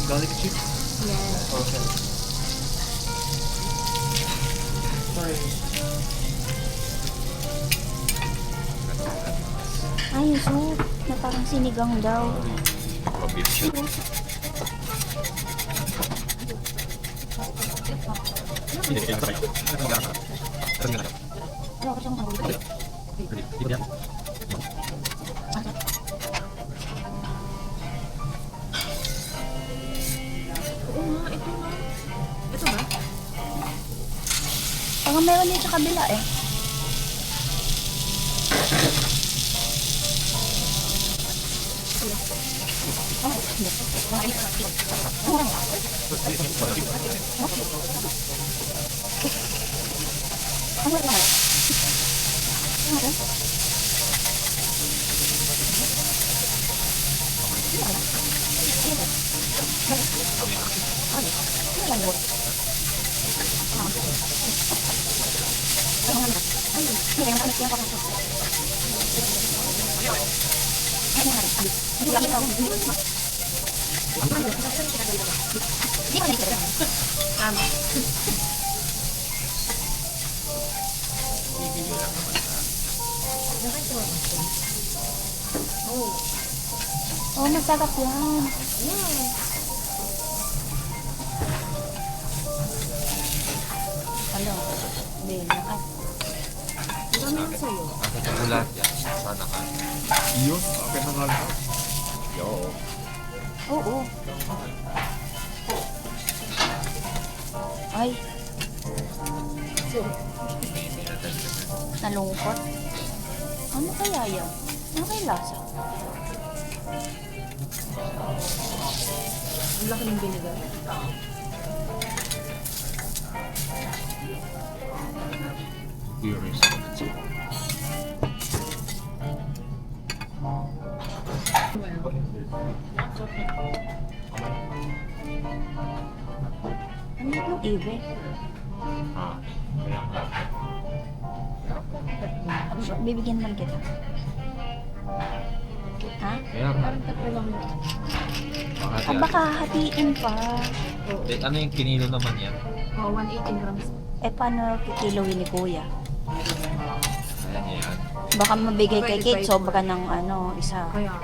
Garlic chip? Yes. Okay. Sorry. Ay, yung soup na parang sinigang daw. Beef shoot. Ano ako siyang mahuli? Oo nga, ito nga. Ito ba? Parang meron din sa kabila eh. Tama. Bibili lang naman na. Oh, masarap yan. Ano? Hindi, nakas. Ang dami yan sa'yo. Ang kagulat yan. Sana ka. Yun, akin na nga lang. Yo. Oo. Ay, May nadagdagan. nalungkot. Ano kaya yan? Ano kaya lasa? Ang laki ng binigay. Curious ako dun sa Ano yung ibe? Kaya nga. Bibigyan man kita. Ha? Kaya nga. Parang tatlo lang yun. Bakit Ah, yan? baka hatiin pa. Eh, ano yung kinilo naman yan? Oh, 118 grams. Eh, paano kikiluhin ni Kuya? Kaya niya yan. Baka mabigay kay Kate, sobra ng ano, isa. Kaya,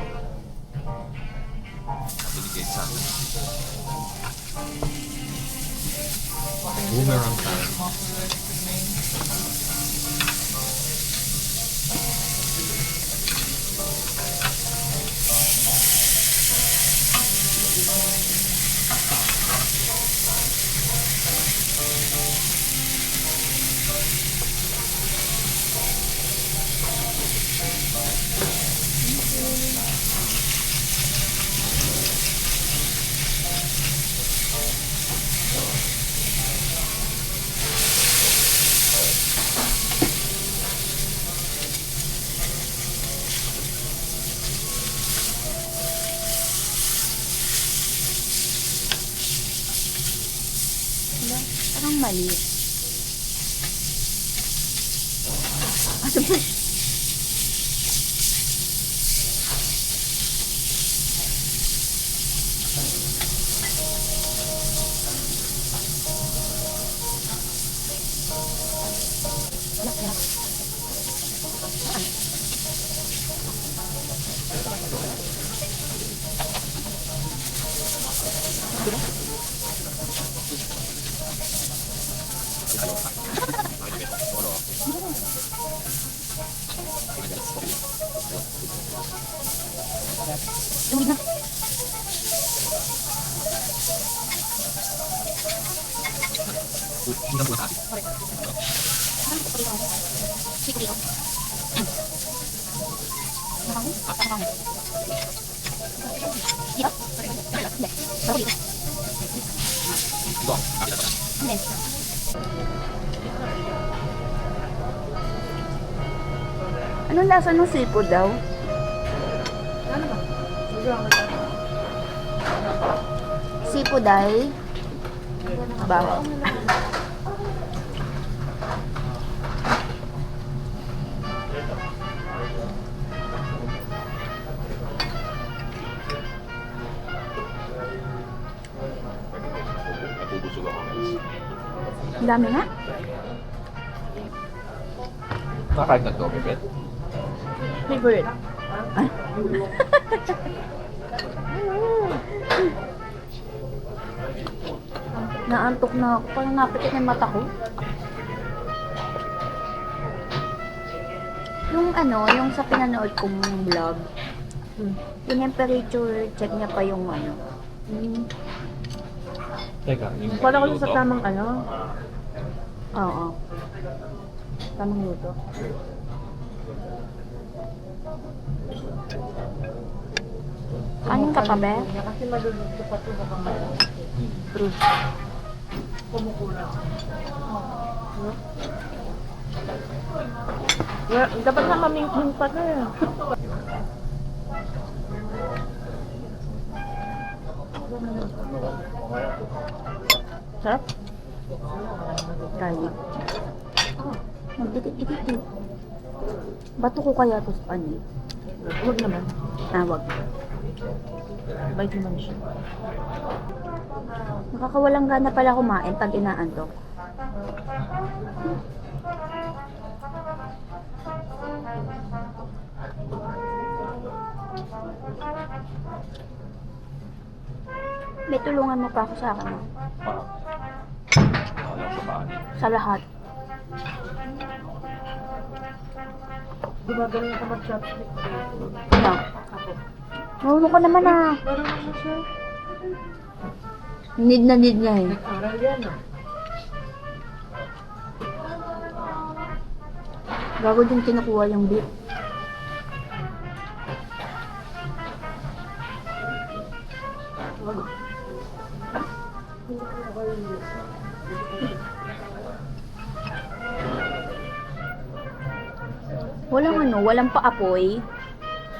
Binigay sa akin. Boomerang time. Diba? Parang mali. Ano ba? Lumig na. Hindi po sa akin. Ito, akin na pala. Anong lasa ng seafood daw? ano ba? Seafood ay ba? Ang dami nga. Nakain ka to, bebe? Favorite. Ah. Naantok na ako. Parang napikit na yung mata ko. Yung ano, yung sa pinanood kong vlog, yung temperature check niya pa yung ano. Teka, yung Wala ko sa luto. tamang ano, Oo. tamang luto. Kanin ka pa, be? Kasi maluluto pa ito baka True. Well, dapat na mamingking pa na. Sarap? Garlic. Magdikit-dikit. Bato ko kaya to sa ano? Huwag naman. Wag. Bite naman siya. Nakakawalang gana pala kumain pag inaantok. May tulungan mo pa ako sa akin. ah. Wala sa kanin. Sa lahat. Di ba ganun ka mag-chopstick? Ano? Marunong ko naman ah. Parang ano siya? Need na need niya eh. Nag-aral yan ah. Gago din kinukuha yung beef. Walang ano, walang paapoy.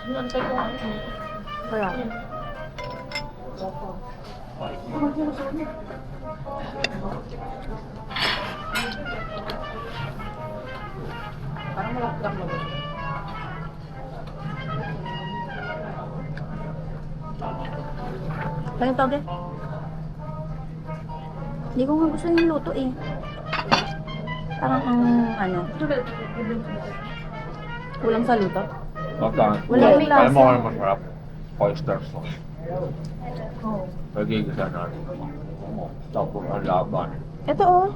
Antay ko ano. Kaya, Parang malakdak mo. kaya tawag eh. Hindi ko nga gusto yung luto eh. Parang ang ano, Kulang sa luto? Baka, Wala yung lasa. alam mo kung masarap? Oyster sauce. Oo. Pagigisa natin. Tapos ang laban. Ito oh.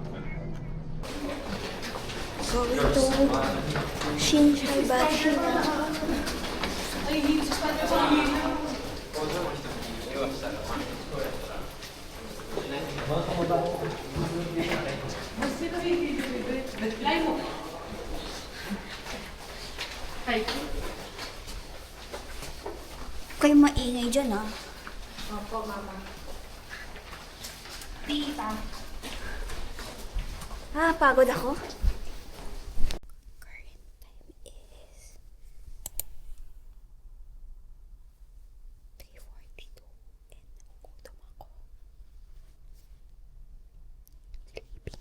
kayo maingay dyan ah. Opo, mama. Tita. Pagod ako. Current time is 3:42 and nagugutom ako. Sleeping.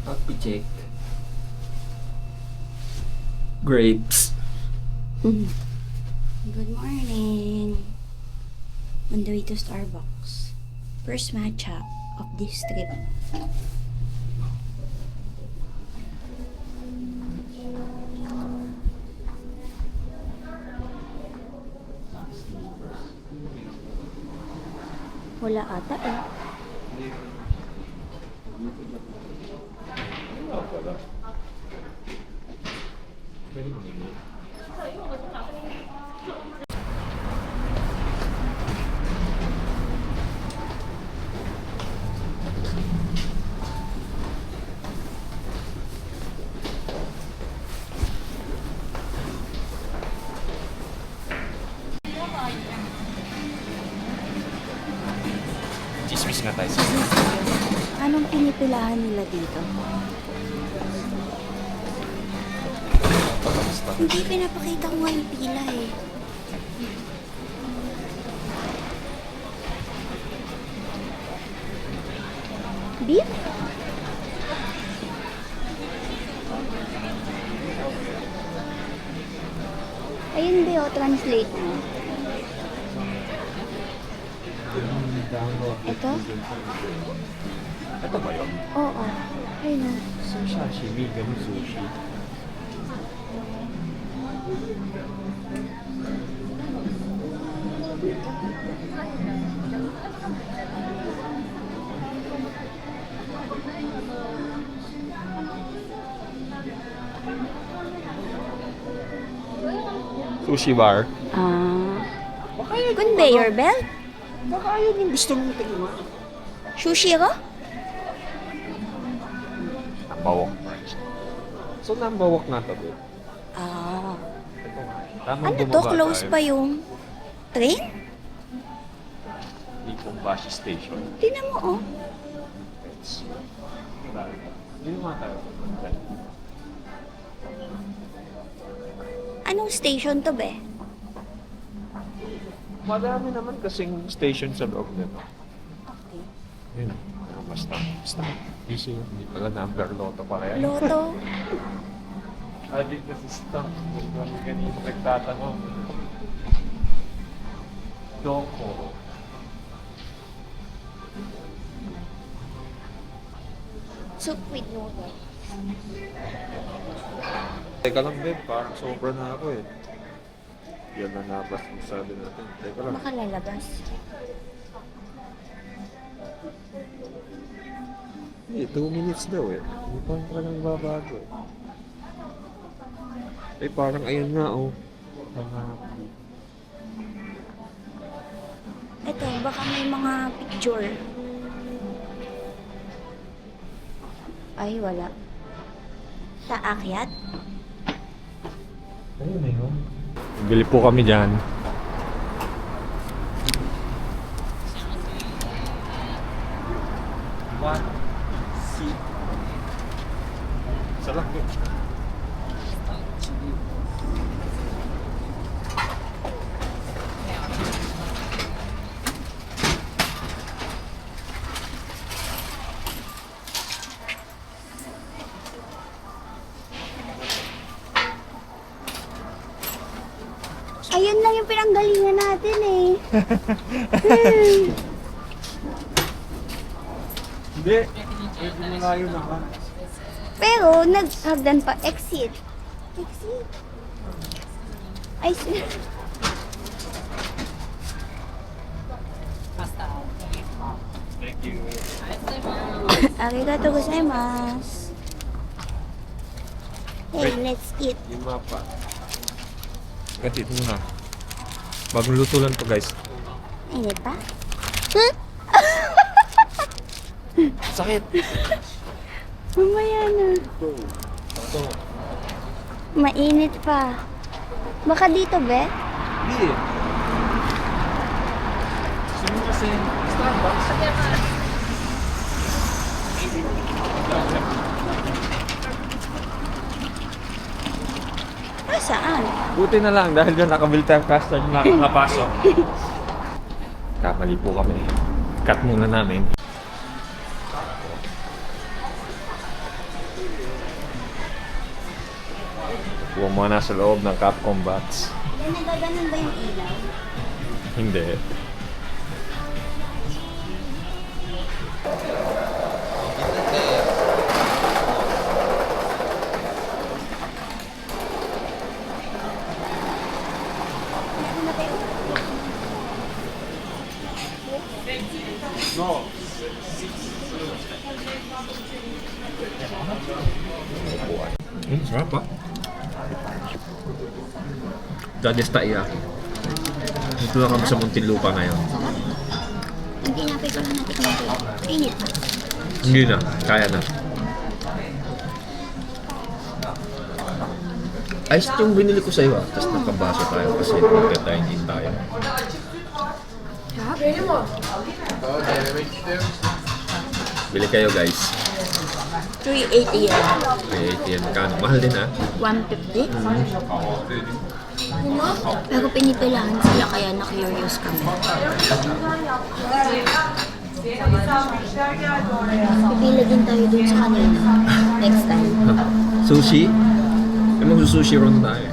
Happy check. Grapes. Good morning. On the way to Starbucks. First matcha of this trip. Wala ata eh. Chismis nga tayo. Anong pinipilahan nila dito? Hindi pinapakita ko nga yung pila eh. Beef? Ayun ba yung translate mo? Ito? Ito ba yun? Oo. Ayun o. Sashimi, ganun sushi. Sushi bar. Conveyor belt? Baka yun yung gusto mong tingnan. Sushi ko? Nambawak price. So, nambawak na to, babe. Ah. Ito nga. Tamang Ano to? bumaba Close tayo. pa yung train? Ipongbashi Station. Tingnan mo oh. Dito nga tayo. Anong station to be? Madami naman kasing station sa loob nito. Okay. Yun. Basta. Busy. Hindi pala number loto pa kaya. Lotto. Adik na system. Kung ganito nagtatanong. Doko. Soup with noodle. Teka lang, babe. Parang sobra na ako eh. Yan na nabas yung sabi natin. Teka lang. Baka lalabas. Eh, 2 minutes daw eh. Hindi pa talagang babago eh. Eh, parang ayun nga oh. Ito, baka may mga picture. Ay, wala. Taakyat? Ayun eh, no? Bili po kami dyan. One seat. Isa lang yun. Ayun lang yung pinanggalingan natin eh. Hindi. Pwede mo layo naman. Pero, naghagdan pa. Exit. Exit. Ay, Thank you. arigato gozaimasu. Hey, Wait. let's eat. Yung mapa. Kasi ito muna. Bagong luto lang to guys. Init pa? Sakit! Mamaya na. Ito. Mainit pa. Baka dito, be? Hindi eh. Sino kasi Starbucks? Ah, saan? Buti na lang dahil doon nakabil tayong customer na nakapasok. Kamali po kami. Cut muna namin. Huwag mo na sa loob ng Capcom Box. Then, nagaganon ba yung ilaw? Hindi. Sarap ah. Dadis taiyaki. Dito na kami sa Muntinlupa ngayon. Yung tinapay ko lang natin kung init pa. Hindi na, kaya na. Ice yung binili ko sa'yo ah. Tapos nakabaso tayo kasi magka-dine-in tayo. Bili kayo guys. 380 yan. May ATM ka. Mahal din ah. 150? Pero pinipilahan sila kaya na-curious kami. Pipila din tayo dun sa kanina. Next time. Sushi? Eh, magsusushi ron tayo.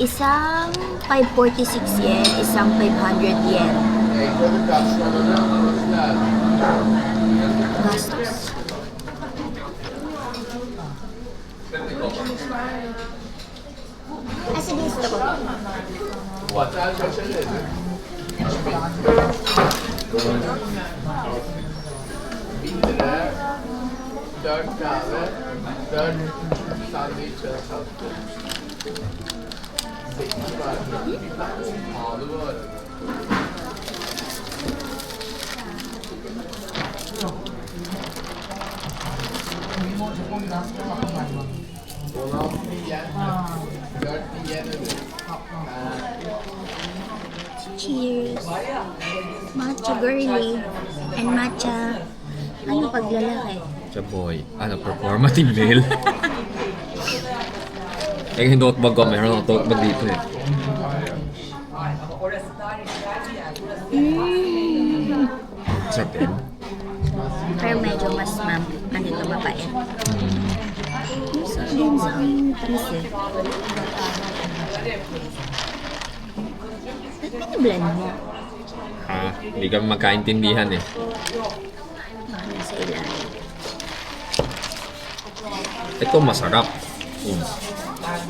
Isang 546 yen, isang 500 yen. Gastos. Sige, gusto ko. Dört kahve, dört sandviç ve tatlı. 8 var. Pahalı bu arada. Cheers! Matcha girly and matcha ano paglalaki? Sa boy. Ano, performative male. Eh, hindi ako bago. Meron ako bag dito eh. Sarap din. Pero medyo mas ano ito, mapait. Sarap din sa ang tamis eh. Ba't piniblend mo? Ha? Hindi kami magkaintindihan eh. Ano sa ilalim? Ito masarap. Sarap.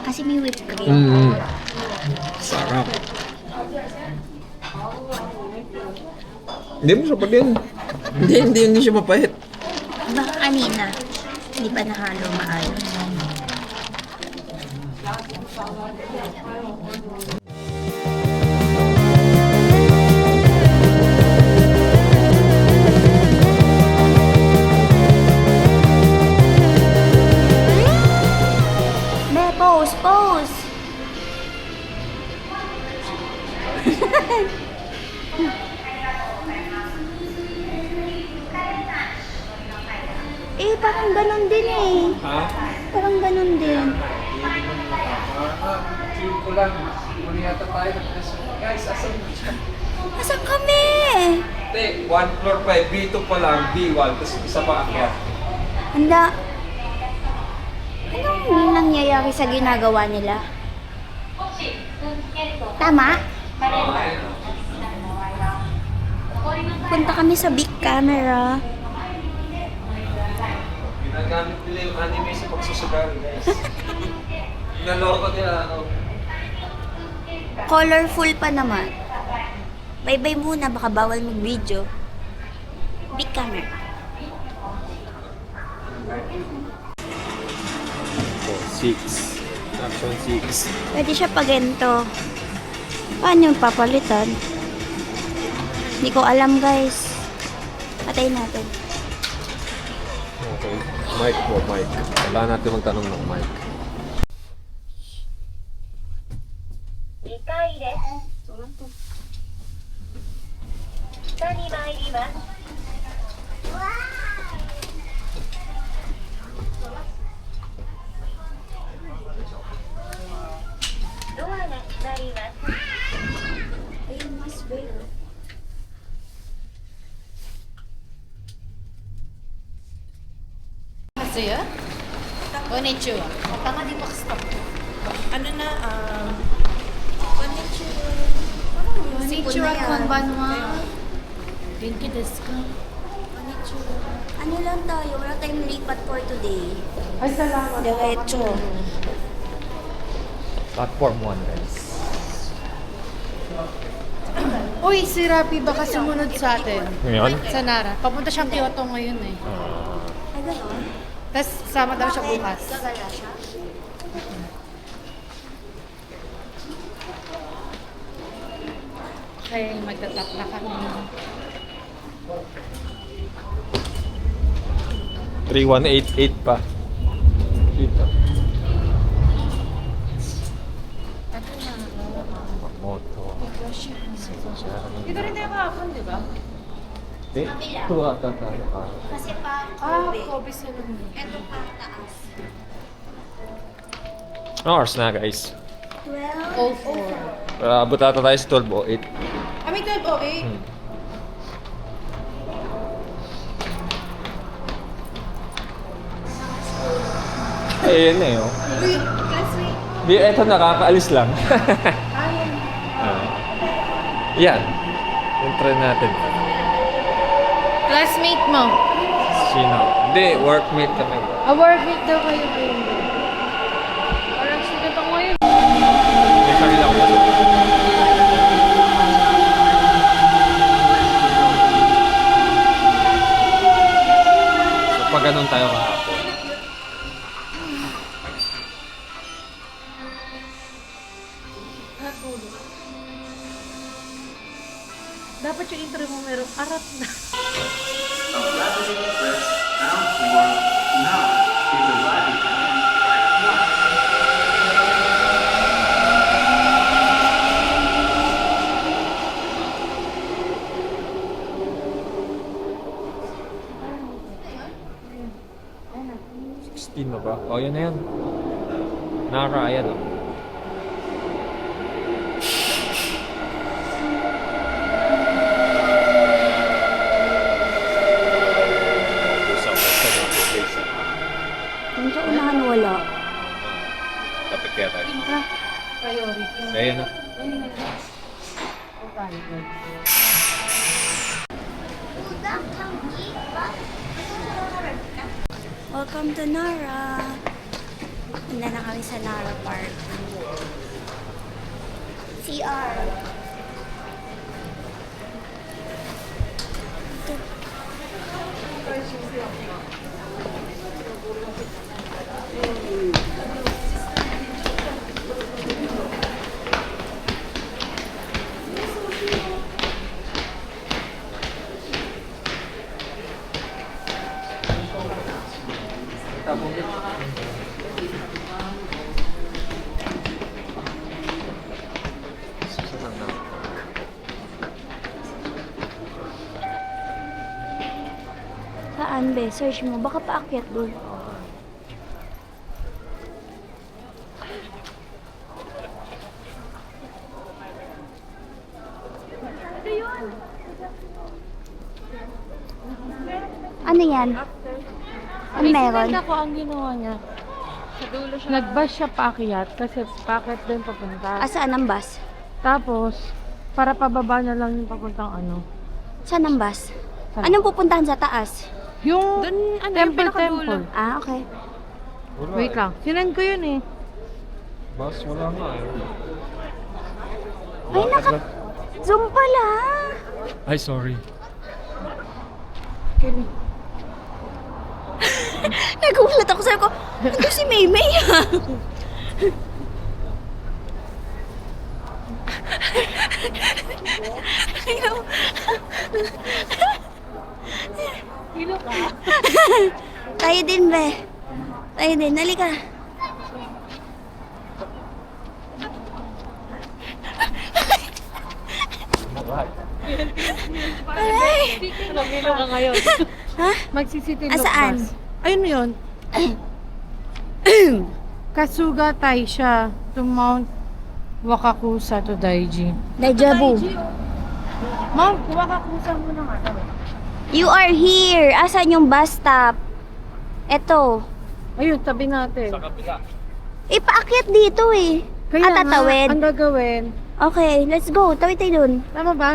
Kasi may whipped cream. Sarap. Hindi mo siya pa din. Hindi siya mapahit. Baka kanina, hindi pa nahalo maayos. Me, pose, pose! Parang ganun din eh. Ha? Parang ganun din. Guys, asan mo siya? Asan kami? Hindi, 1 floor pa eh. B2 pa lang, B1, tapos isa pa akyat. Handa. Anong nangyayari sa ginagawa nila? Tama? Punta kami sa big camera. Ginagamit nila yung anime sa pagsusugal, guys. Naloko nila ako. Colorful pa naman. Bye-bye muna, baka bawal mag-video. Big camera. Oh, 6. Action 6. Pwede siya pa ganito. Paano yung papalitan? Hindi ko alam, guys. Patayin natin. Okay. Mic po, mic. Kailangan natin magtanong ng mic. 2階です。下に参ります。ドアが閉まります。Ayun, mas better. Anniversary? Konnichiwa. Tama di pa stop. Ano na, Konnichiwa, konbanwa. Genki desu ka? Ano lang tayo, wala tayong lipat for today. ay salamat. Diretso. Platform 1 guys. Uy, si Rapi baka sumunod sa atin. Ngayon? Sa Nara. Papunta siyang Kyoto ngayon eh. Ay, gano'n? Tapos sama daw siya bukas. Gagala siya? Kaya magtatap na kami. 3188 pa. Dito. Moto. Dito rin tayo kahapon, di ba? Hindi. Ito ata tayo pa. Kasi pa, Kobe sila. Ito pa, taas. Anong oras na guys? 12. All four. Abot ata tayo sa 12:08. Kami 12:08. Ayun na yun. Uy, classmate. Di, eto nakakaalis lang. Yan. Yung try natin. Classmate mo. Sino? Hindi, workmate kami. Workmate daw kayo kayo. Parang sila pa ngayon. May sarili ako masok. So, pag ganun tayo kahapon. Dapat yung intro mo merong arat na. Na ba? Oh, yan na yan. Nara, ayan oh. Yung sa unahan wala. Kapit kaya tayo. Priority. Ayan na. Welcome to Nara. Punta na kami sa Nara Park. CR. Saan be? Search mo. Baka paakyat doon. Ano yan? Ano meron? Ako ang ginawa niya. Nag-bus siya paakyat kasi paakyat din papunta. Saan ang bus? Tapos, para pababa na lang yung papuntang ano. Saan ang bus? Anong pupuntahan sa taas? Yung temple. Okay. Wala Wait lang. Sinend ko yun eh. Bus, wala nga eh. Ay, Zoom pala. Ay, sorry. Nagulat ako. Sabi ko, ito si Maymay. Ayaw. Hilo ka? Tayo din, be. Tayo din. Halika. Aray. Hilo ka ngayon. Ha? Magsisitin Saan? Ayun yun. Kasuga Taisha to Mount Wakakusa to Daiji. Dejavu. Mount Wakakusa muna nga. You are here. Asan yung bus stop? Eto. Ayun, tabi natin. kabila. Ipaakyat dito eh. Tatawid. Ang gagawin. Okay, let's go. Tawid tayo dun. Tama ba?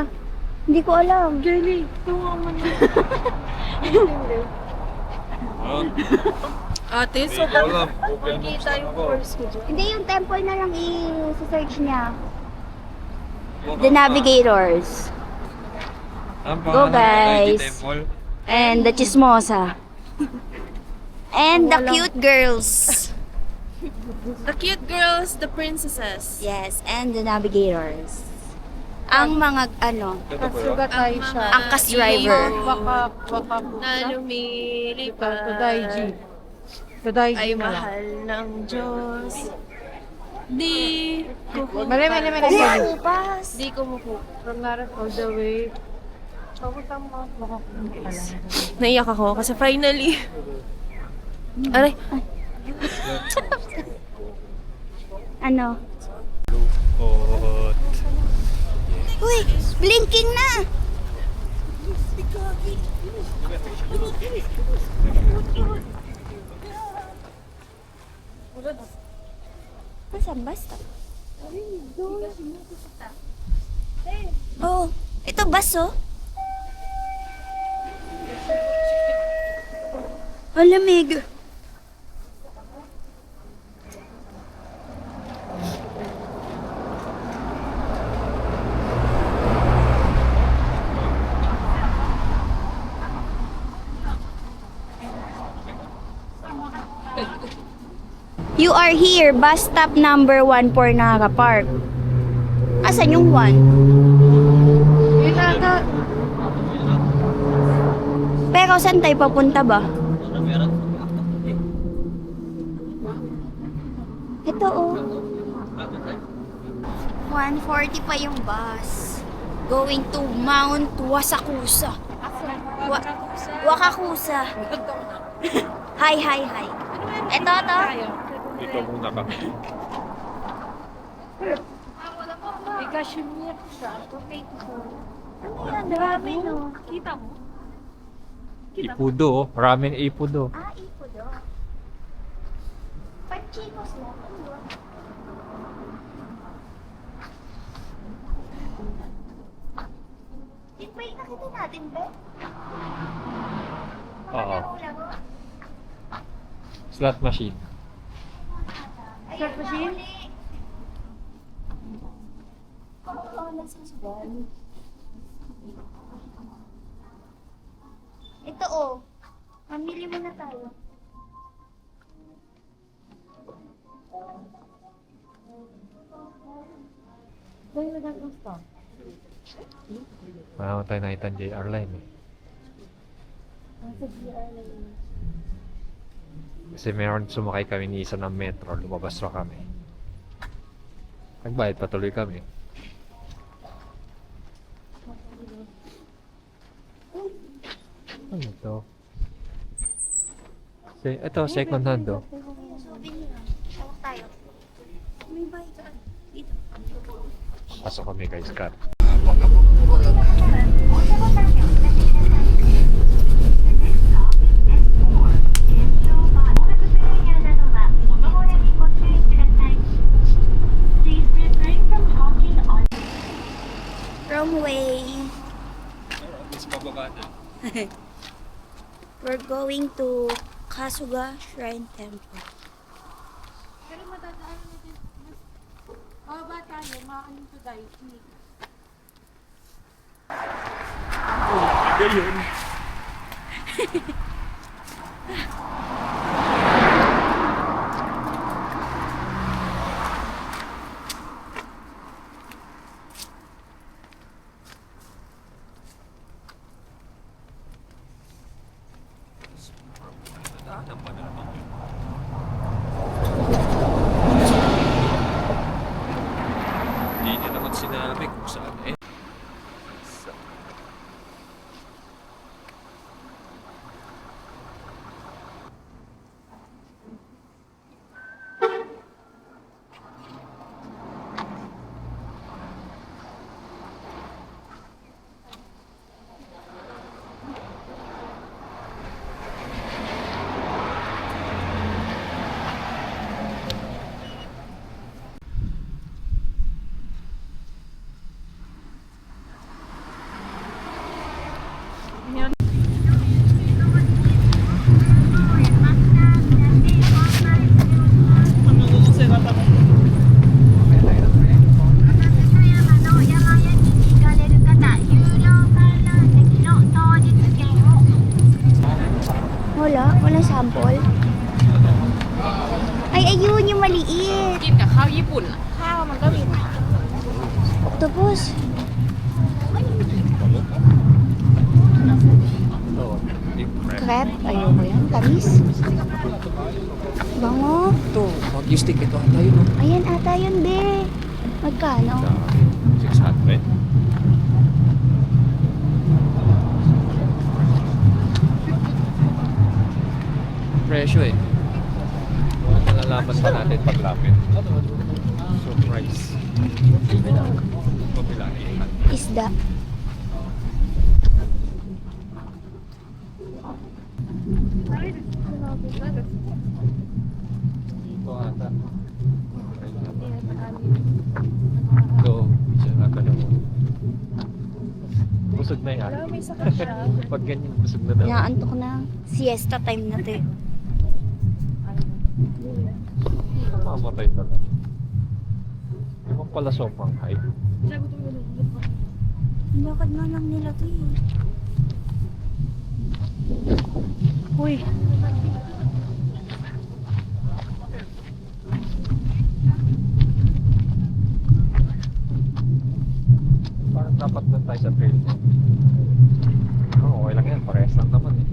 Hindi ko alam. Jelly, tunga mo na. Ate, so Alam, open box makikita yung ako. course ko dyan. Hindi, yung temple na lang i-search niya. The Navigators. Go, guys. And the Chismosa. And the cute girls. The cute girls, the princesses. Yes, and the Navigators. Ang mga, ano, Sugatay siya. angkas driver. Waka Na lumilipad. Todaiji. Todaiji Ay na lang. mahal ng Diyos. Di ko Mali. Bus. Di ko muku. From Naras all the way. Tapos ang mga makapunta lang. Naiyak ako kasi finally. Aray, Ano? Lukot. Uy, blinking na! Nasaan basta? Oh, ito bus oh. Alamig. You are here, bus stop number 1 for Nara Park. Asan yung 1? Yun ata. Pero saan tayo papunta ba? Ito oh. 140 pa yung bus. Going to Mount Wasakusa. Wakakusa. Hi. Ito. Dito muna kami. May cashmere siya. Ayan, dami no. kita mo? Ipudo, oh. Maraming ipudo. Ah, ipo do. Pachikos mo. Nakita natin ba? Oo. Slot machine. Slot machine? Oo, nagsasagal. Ito oh. Mamili muna tayo. Dahil nagkakamusta. Mahal tayo nakita ng JR line eh. Kasi meron sumakay kami ni isa ng metro, lumabas na kami. Nagbayad patuloy kami. Ano ito? Ito, second hand oh. Souvenir. Tawag tayo. May bahay ka. Dito. Pasok kami guys, cut. Romway. We're going to Kasuga Shrine Temple. Pero matadaan natin. Baba tayo, makakalim to Daiji. Hindi niya naman sinabi kung saan eh. ปุ่นข้าวมันก็มี Octopus. Ito, deep fried. Crab. Ayoko yan. Tamis. Bango. Ito, Wagyu steak. Ito ata yun, no? Ayan ata yun, be. Magkano? 600. Presyo eh. Malalaman pa natin paglapit. Surprise. Kapila. Isda. Ito ata. Ito, siya nga ka naman. Busog na yan. May sakit siya. Pag ganyan, busog na daw. Inaantok na. Siesta time na to eh. Mamatay na lang. Di ba pala sobrang hype? Bakit nga lang nila to eh. Uy. Parang dapat doon tayo sa trail. Oo, okay lang yan. Parehas lang naman eh.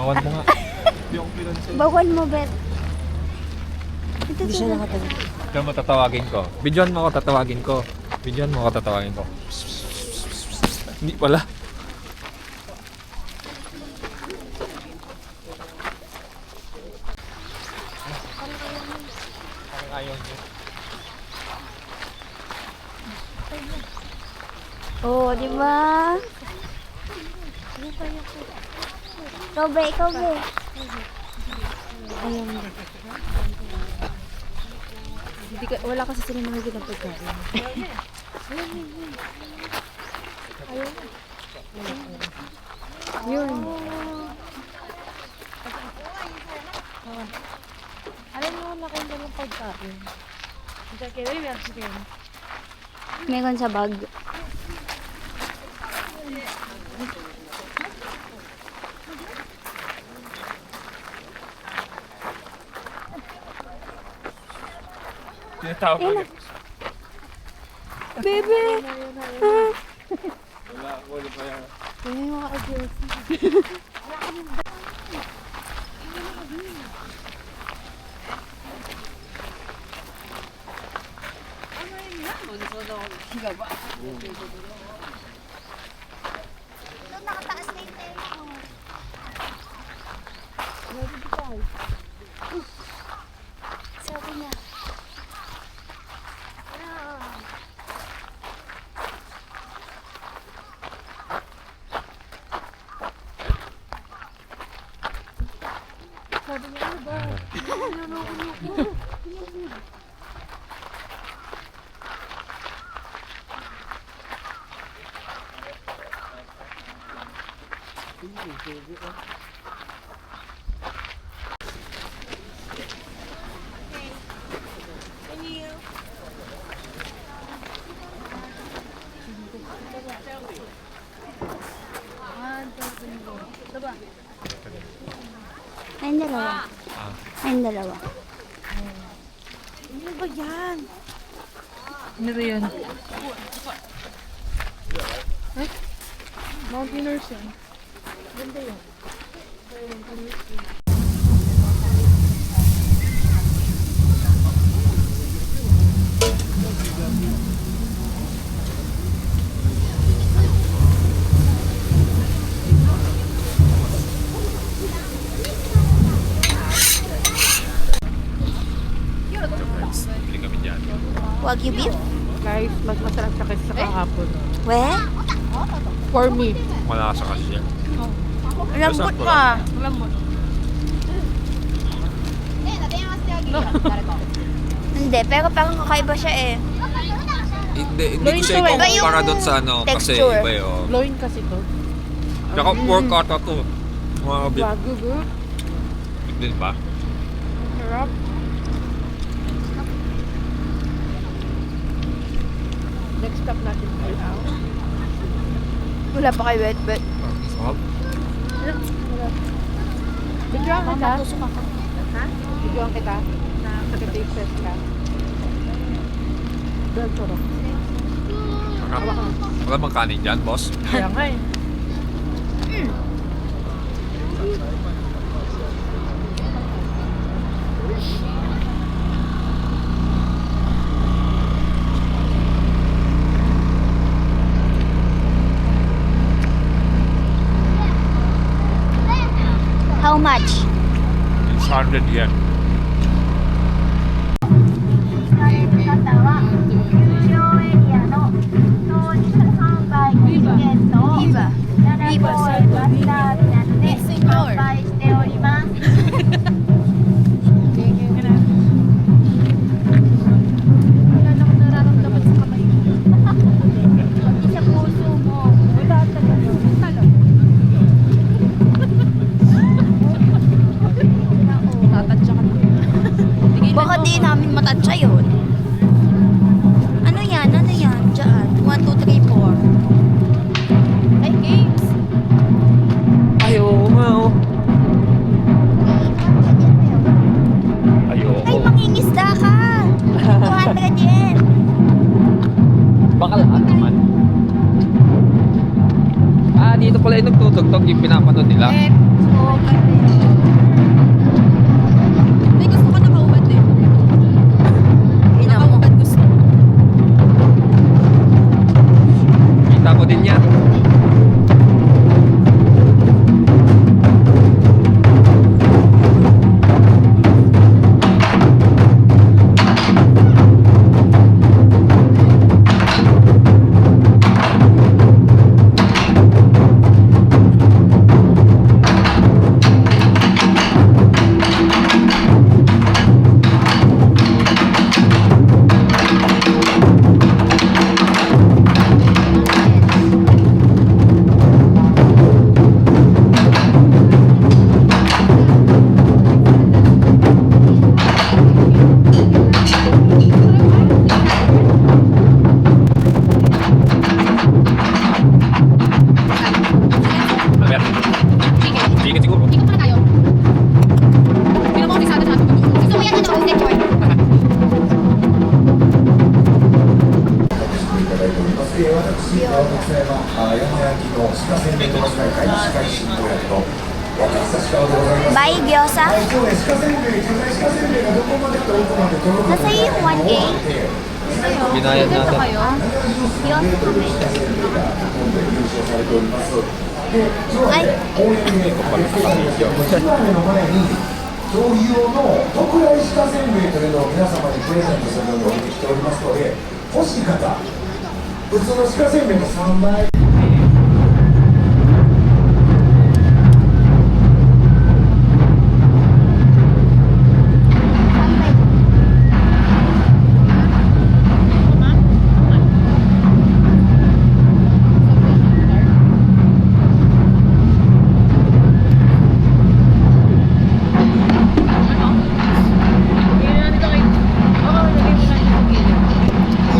Mawan mo nga. Yung pinansin. Bawan mo, Bet. Ito to. Ikaw mo tatawagin ko. Bidyoan mo ako, tatawagin ko. Bidyoan mo ako, tatawagin ko. Hindi pala. Parang ayaw niya. Oh, di ba? Ikaw, be. Ikaw, be. Ayun. Hindi ka, wala kasi sila nakikita ng pagkain. Yun. Alam mo, nakita ng pagkain. Sige, meron sige. Meron sa bag. Tinatawag ko. Bebe! Wala, wala pa yan. Ayun yung mga agres. Nakataas na yung tema ko. Sabi niya. Sabi niya, ano ba? Ayun dalawa. Ayun dalawa. Ano ba yan? Ano ba yan? Eh? Mountaineers yan. Ganda yun. Bili kami dyan. Wagyu beef? Guys, mas masarap siya kaysa sa kahapon. We? For me. Malasa kasi siya. Lambot Masarap pa. Lambot. Hindi, pero parang kakaiba siya eh. Hindi ko Loin siya to eh. ikukumpara doon sa ano. Kasi Texture. iba yun. Loin kasi to. Tsaka pork ata to. Mga bit. Wagyu bro. Din ba? Sarap. Next stop natin ay out. Wala pa kay wet. Sarap. Bigyan kita. Tusok ako. Bigyan kita. Na pagka-taste test ka. Dahil sarap. Sarap. Wala bang kanin dyan, boss? Kaya nga eh. How much? It's 100 yen. 方は入場エリアの当日販売のチケットを7公演マスターになって販売しております。 Wala na akong nararamdaman sa kamay. Pati sa puso mo. Wala talaga. Talaga. Tatadya ka na. Baka di namin matansya yun. Ano yan? Ano yan? Diyan. 1, 2, 3, 4. Ay, games. Ayaw nga oh. Ayaw Ay, mangingisda ka. 200 yen. Baka lahat naman. Dito pala yung nagtutugtog yung pinapanood nila. May gusto ko nakaubad eh. Nakaubad gusto. Kita ko din yan. Sige siguro. Ikot na tayo. Sino mo office natin? Gusto mo yan ano? Network. 私、青木瀬山山焼きの鹿せんべいの大会司会進行役の若狭鹿でございます。 Bye, gyoza. はい、今日ね、鹿せんべい、巨大鹿せんべいがどこまでと奥まで届くのか。 Nasa yung 1K? Binayad natin. Gyoza kami. 優勝されております。で、今日ははいね、公演にね、この前に競技用の特大鹿せんべいというのを皆様にプレゼントするのに置いてきておりますので、欲しい方、普通の鹿せんべいの3倍。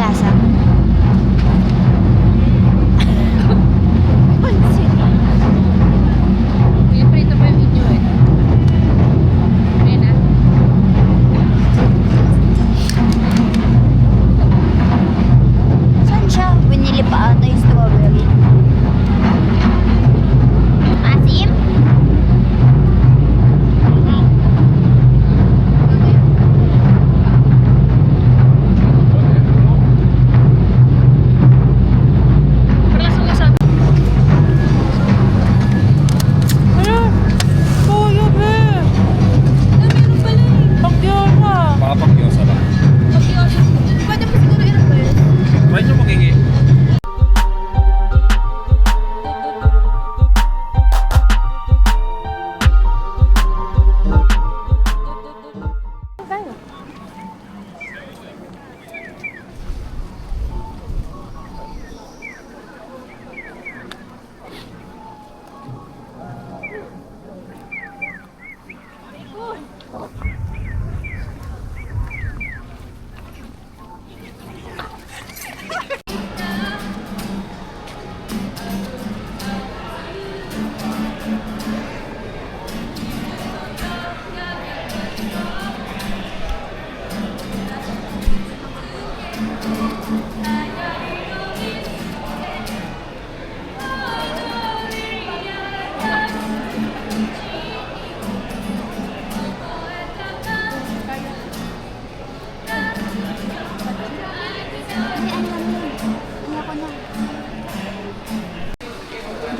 Lasa.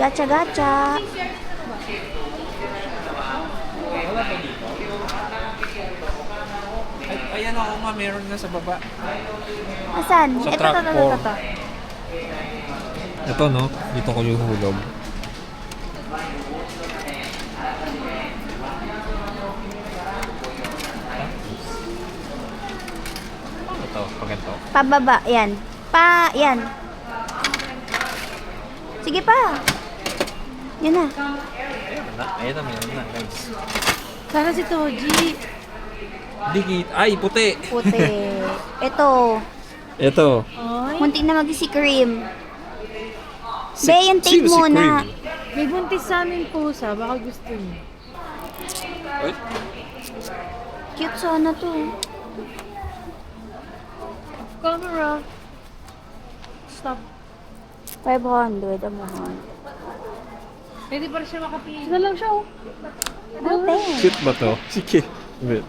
Gacha, gacha. Ayan ako nga, meron na sa baba. Asan? Sa Ito, track ito, ito, four. ito. Ito no, dito ko yung hulog. Ito, pag ito. Pababa, yan. Yan. Sige pa. Yan na. Ayan na, meron na, guys. Sana si Toji. Dikit. Ay, puti. Puti. Ito. Ito. Ay, Muntik na mag-si cream. Be, yung tape Sino si muna. Cream? may buntis sa amin pusa. Baka gusto niyo. Ay, Cute sana to. Camera. Stop. 500 ang mahal. Pwede pa rin siya makapihin. Ito lang siya, oh. Ate. cute ba to? Sige. Wait.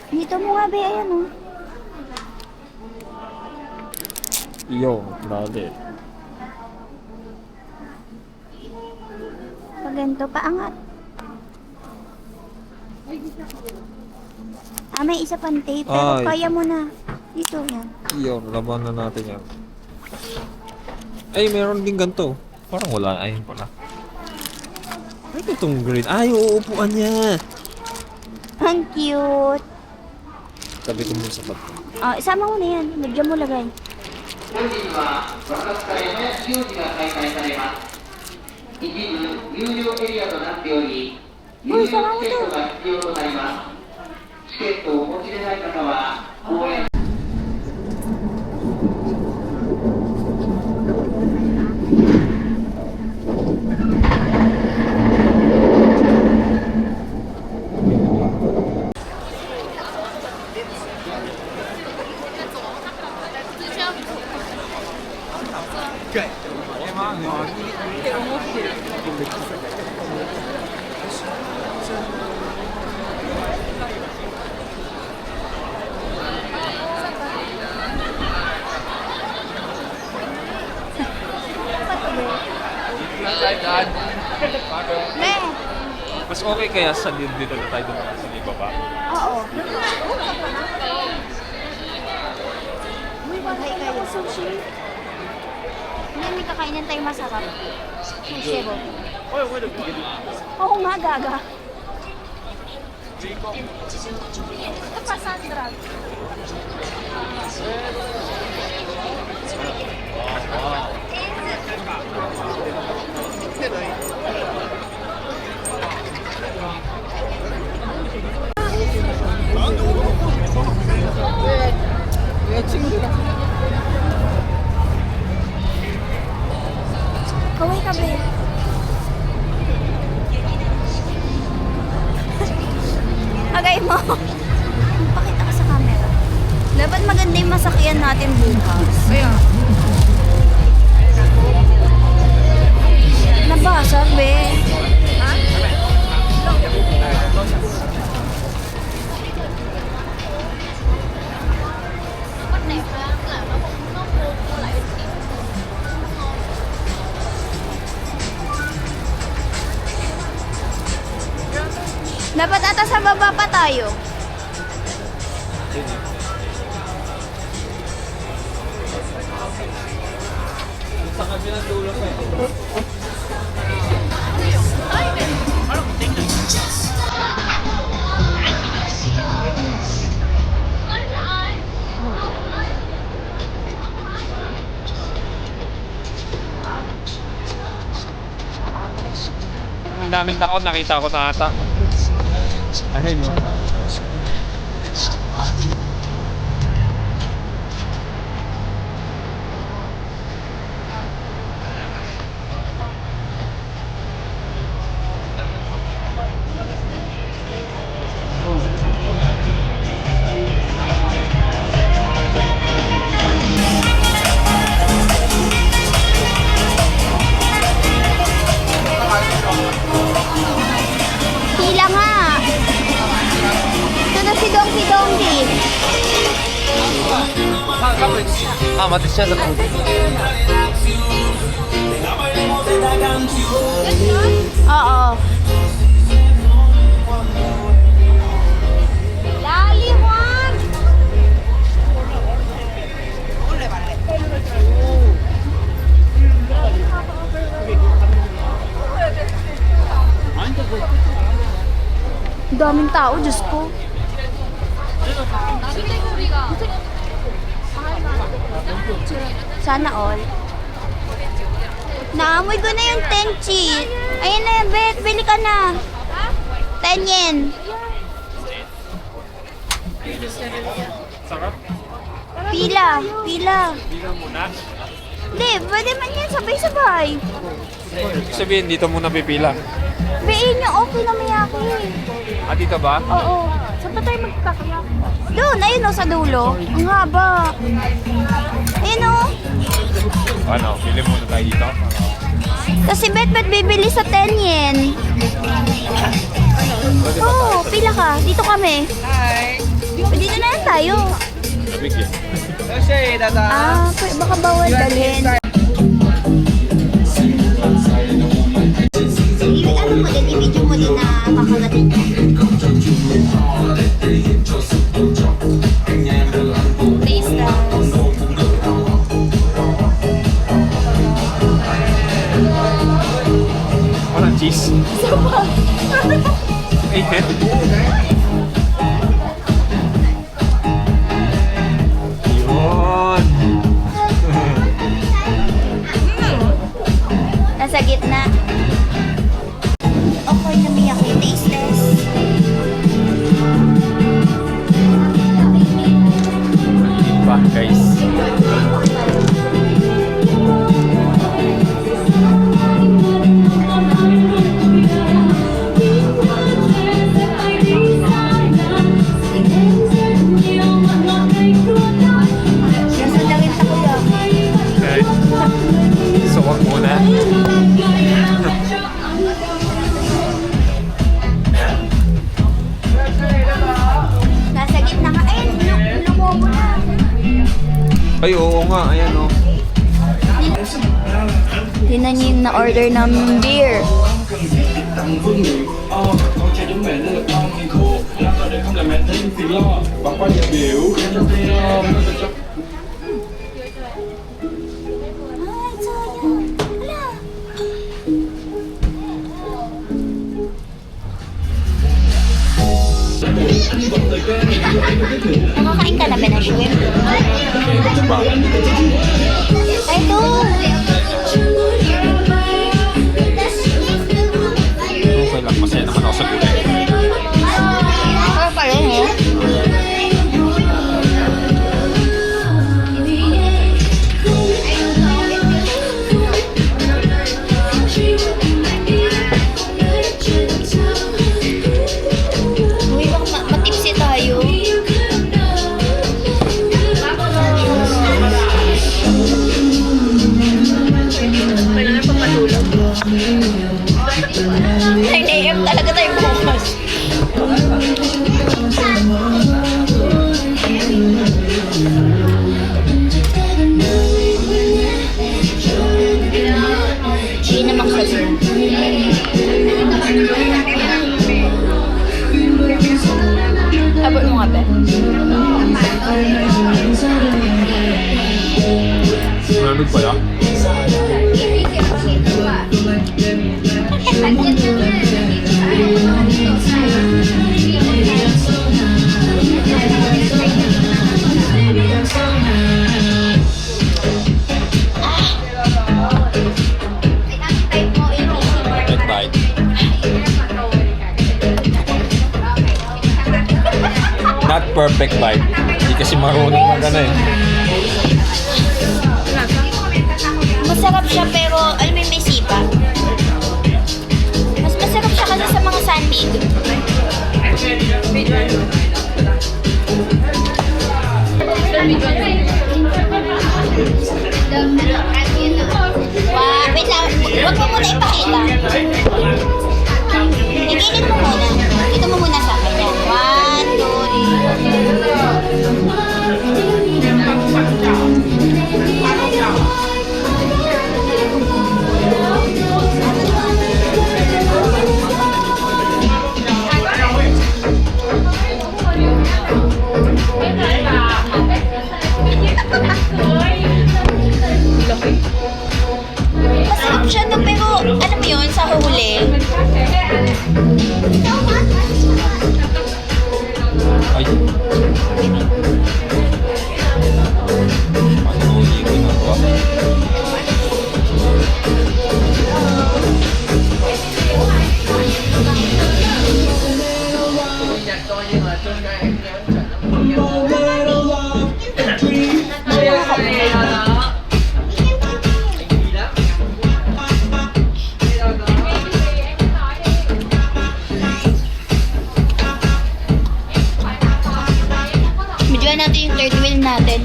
Dito mo nga, be. Ayan, oh. Yo, dali. Pag ganito, paangat. May isa pang tape, pero Ay. kaya mo na. Dito, yan. Yo, labanan natin yan. Ay, meron din ganito. Parang wala. Ayun pala. Ay, itong green. Ay, uupuan niya. Ang cute. Tabi ko muna sa bag. Isama mo na yan. Lagyan mo lagay. 本日は若槻会の行事が開催されます。一部有料エリアとなっており、有料チケットが必要となります。チケットをお持ちでない方は、公園 Be! Mas okay kaya sa dito na tayo doon sa baba. Oo. Bagay kayo. Sushi. Hindi, may kakainin tayo masarap. Sushi bo. Oo nga, gaga. Ito pa, Sandra. Kaway ka, be. Agay mo. Pakita ka sa camera. Dapat maganda yung masakyan natin bukas. Kaya. Nabasa, be. Ha? Dapat ata sa baba pa tayo. Sa kabilang dulo pa eh. Ang daming tao, nakita ko na ata. Ayun mo. Hila nga. Ito na si Donkey Donkey. Ah, mati siya sa tubig. Oo. Laliwan! Daming tao, Diyos ko. Sana all. Naamoy ko na yung tenchi. Ayun na yan, Bet. Bili ka na. 10 yen. Sarap. Pila. Pila. Pila muna. Hindi, pwede man yan. Sabay-sabay. Ibig sabihin, dito muna pipila. Biin nyo. Okay na Miyaki. Ah, dito ba? Oo. Saan pa tayo magkakayak? Doon. Ayun o, sa dulo. Ang haba. Ayun o. Ano, pili muna tayo dito. Kasi Bet bibili sa 10 yen. Oo, pila ka. Dito kami. Hi. Dito na yan tayo. Bigyan. Ah, baka bawal dalhin. Ano mo din, i-video mo din na kakagatin niya. Taste test. Parang cheese. Eh, yun. Nasa gitna. Okay na Miyaki. Taste test. Iba, guys. Nasandangin sa kuya. Okay. So, wag muna. Nasa gitna ka. Ayun, lumobo na. Ay, oo nga. Ayan, oh. Tingnan niyo yung na-order namin beer. Ay, sayang. Wala. Nakakain ka na ba ng shrimp? Ay, ito. Okay lang. Masaya naman ako sa gulay. Ano pa rin eh? Uy, baka matipsi tayo. Kailangan pa matulog. 9 AM talaga tayo bukas. Hindi naman kasi. Abot mo nga ba? Malamig pala. Perfect bite. Not perfect bite. Hindi kasi marunong mag ano eh. Masarap siya pero alam mo yung may sipa. Mas masarap siya kasi sa mga sandwich. Wow, wait lang. Huwag mo muna ipakita. Igilid mo muna. Ito mo muna sa akin. Yan. 1, 2, 3. bumili. Ay. Ano yung ginagawa? Medyo natin yung third wheel natin.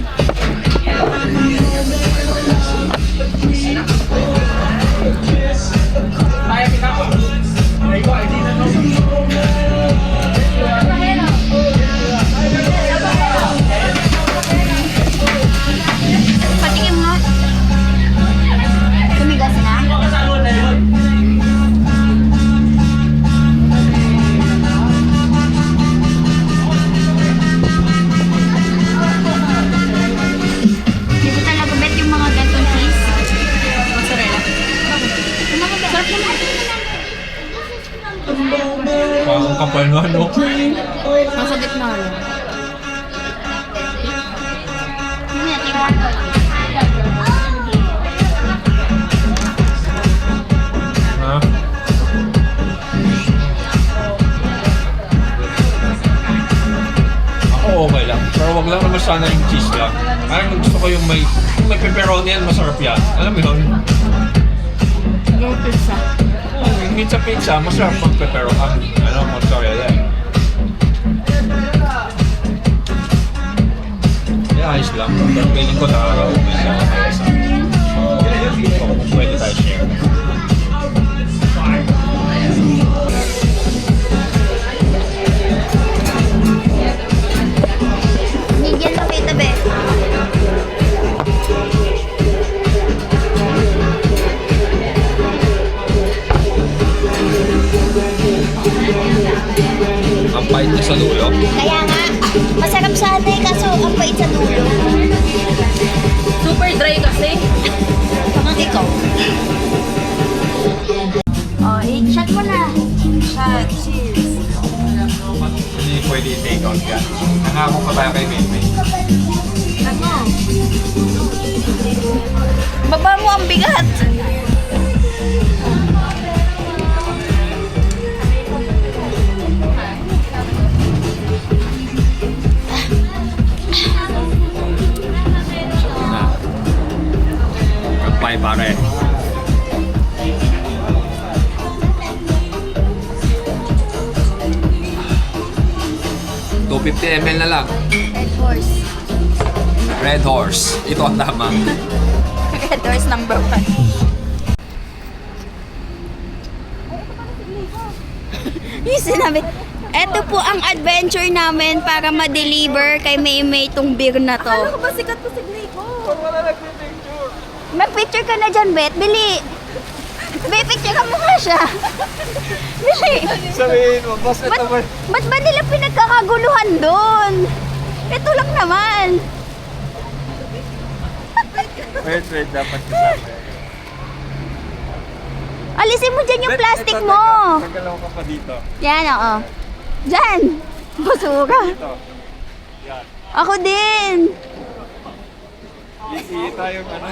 Patikim mo. Tumigas na. Hindi ko talaga bet yung mga gantong cheese. Mozzarella. Sarap naman. Parang kapal nga, no? Nasa gitna rin. Hindi na, tingnan ko. Ha? Ako okay lang. Pero wag lang naman sana yung cheese lang. Parang gusto ko yung may pepperoni yan, masarap yan. Alam mo yun? Yung pizza. Yung pizza, masarap ang pepperoni. Mozzarella yan. Yeah, ayos lang. Pero feeling ko na araw. May isa. Pwede tayo share. Bigyan mo kita, be. Ang pahit niya sa dulo. Kaya nga, masarap sana eh, kaso ang pait sa dulo. Super dry kasi. Ikaw. Oh, shot mo na. Shot, cheers. Hindi pwede i-take out yan. Nangako pa tayo kay Maymay. Ano? Baba mo ang bigat. Kampay pare. $250 ml na lang. Red horse. Red Horse. Ito ang tama. Red horse number 1. Yung sinabi, eto po ang adventure namin para ma-deliver kay Maymay tong beer na to. Akala ko ba sikat po si Glayco? Wala nagpipicture. Mag-picture ka na dyan, Bet. Bili. May picture ka mukha siya. Bili. Sabihin mo, boss, ito ba? Ba't ba nila pinagkakaguluhan doon? Ito lang naman. Wait, dapat kasama. Alisin mo dyan yung plastic mo. Nagalaw ka pa dito. Yan, oo. Dyan. Basura. Dito. Yan. Ako din. Easy tayong ano.